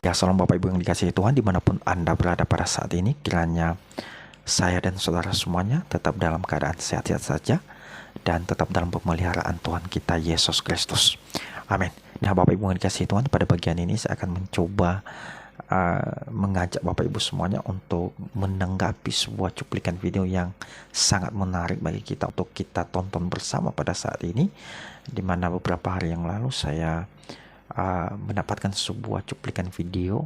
Ya, salam Bapak Ibu yang dikasihi Tuhan dimanapun Anda berada pada saat ini. Kiranya saya dan saudara semuanya tetap dalam keadaan sehat-sehat saja dan tetap dalam pemeliharaan Tuhan kita Yesus Kristus. Amin. Nah, Bapak Ibu yang dikasihi Tuhan, pada bagian ini saya akan mencoba mengajak Bapak Ibu semuanya untuk menanggapi sebuah cuplikan video yang sangat menarik bagi kita untuk kita tonton bersama pada saat ini, di mana beberapa hari yang lalu saya mendapatkan sebuah cuplikan video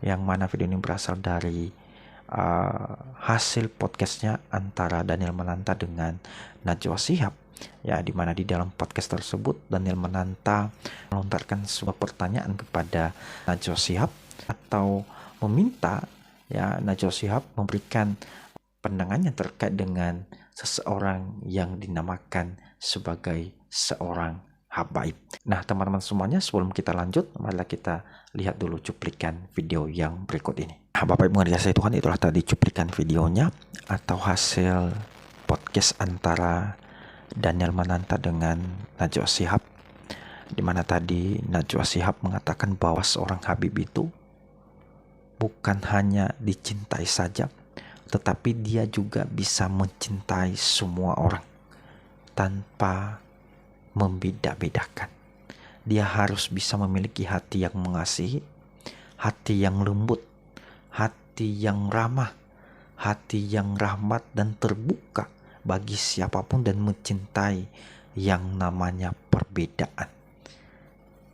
yang mana video ini berasal dari hasil podcastnya antara Daniel Mananta dengan Najwa Shihab, ya, di mana di dalam podcast tersebut Daniel Mananta melontarkan sebuah pertanyaan kepada Najwa Shihab atau meminta ya Najwa Shihab memberikan pandangannya terkait dengan seseorang yang dinamakan sebagai seorang habaib. Nah, teman-teman semuanya, sebelum kita lanjut, marilah kita lihat dulu cuplikan video yang berikut ini. Nah, Bapak Ibu yang dikasihi Tuhan, itulah tadi cuplikan videonya atau hasil podcast antara Daniel Mananta dengan Najwa Shihab, di mana tadi Najwa Shihab mengatakan bahwa seorang habib itu bukan hanya dicintai saja, tetapi dia juga bisa mencintai semua orang tanpa membeda-bedakan. Dia harus bisa memiliki hati yang mengasihi, hati yang lembut, hati yang ramah, hati yang rahmat dan terbuka bagi siapapun dan mencintai yang namanya perbedaan.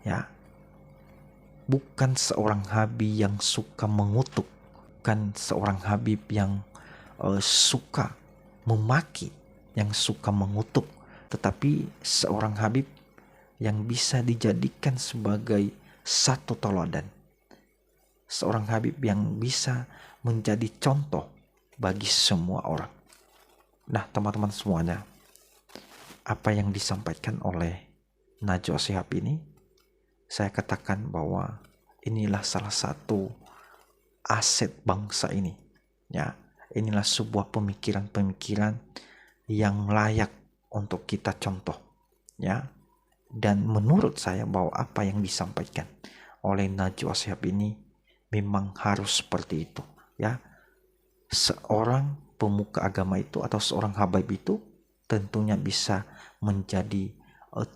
Ya. Bukan seorang habib yang suka mengutuk, bukan seorang habib yang suka memaki, yang suka mengutuk, tetapi seorang habib yang bisa dijadikan sebagai satu teladan. Seorang habib yang bisa menjadi contoh bagi semua orang. Nah, teman-teman semuanya, apa yang disampaikan oleh Najwa Shihab ini, saya katakan bahwa inilah salah satu aset bangsa ini. Ya, inilah sebuah pemikiran-pemikiran yang layak untuk kita contoh, ya. Dan menurut saya bahwa apa yang disampaikan oleh Najwa Shihab ini memang harus seperti itu, ya. Seorang pemuka agama itu atau seorang habaib itu tentunya bisa menjadi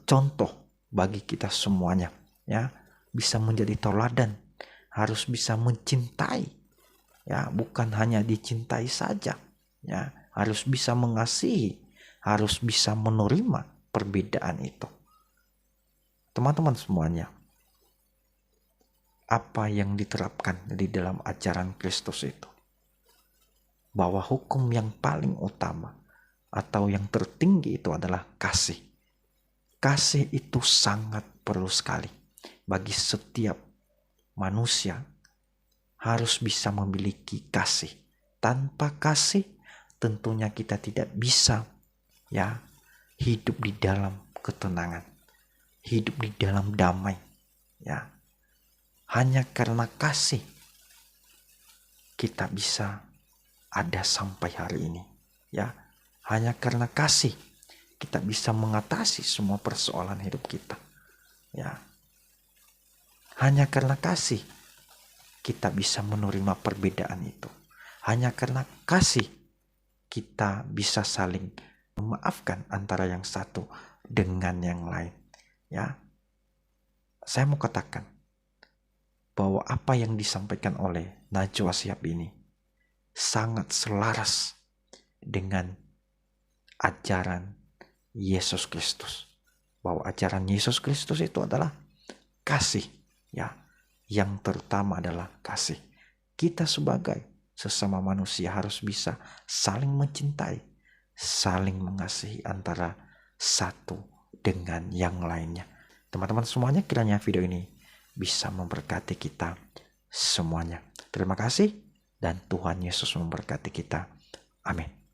contoh bagi kita semuanya, ya. Bisa menjadi teladan, harus bisa mencintai, ya, bukan hanya dicintai saja, ya. Harus bisa mengasihi, harus bisa menerima perbedaan itu. Teman-teman semuanya, apa yang diterapkan di dalam ajaran Kristus itu, bahwa hukum yang paling utama atau yang tertinggi itu adalah kasih. Kasih itu sangat perlu sekali bagi setiap manusia, harus bisa memiliki kasih. Tanpa kasih tentunya kita tidak bisa, ya, hidup di dalam ketenangan, hidup di dalam damai, ya. Hanya karena kasih kita bisa ada sampai hari ini, ya. Hanya karena kasih kita bisa mengatasi semua persoalan hidup kita, ya. Hanya karena kasih kita bisa menerima perbedaan itu. Hanya karena kasih kita bisa saling memaafkan antara yang satu dengan yang lain, ya. Saya mau katakan bahwa apa yang disampaikan oleh Najwa Shihab ini sangat selaras dengan ajaran Yesus Kristus. Bahwa ajaran Yesus Kristus itu adalah kasih, ya. Yang terutama adalah kasih. Kita sebagai sesama manusia harus bisa saling mencintai, saling mengasihi antara satu dengan yang lainnya. Teman-teman semuanya, kiranya video ini bisa memberkati kita semuanya. Terima kasih dan Tuhan Yesus memberkati kita. Amin.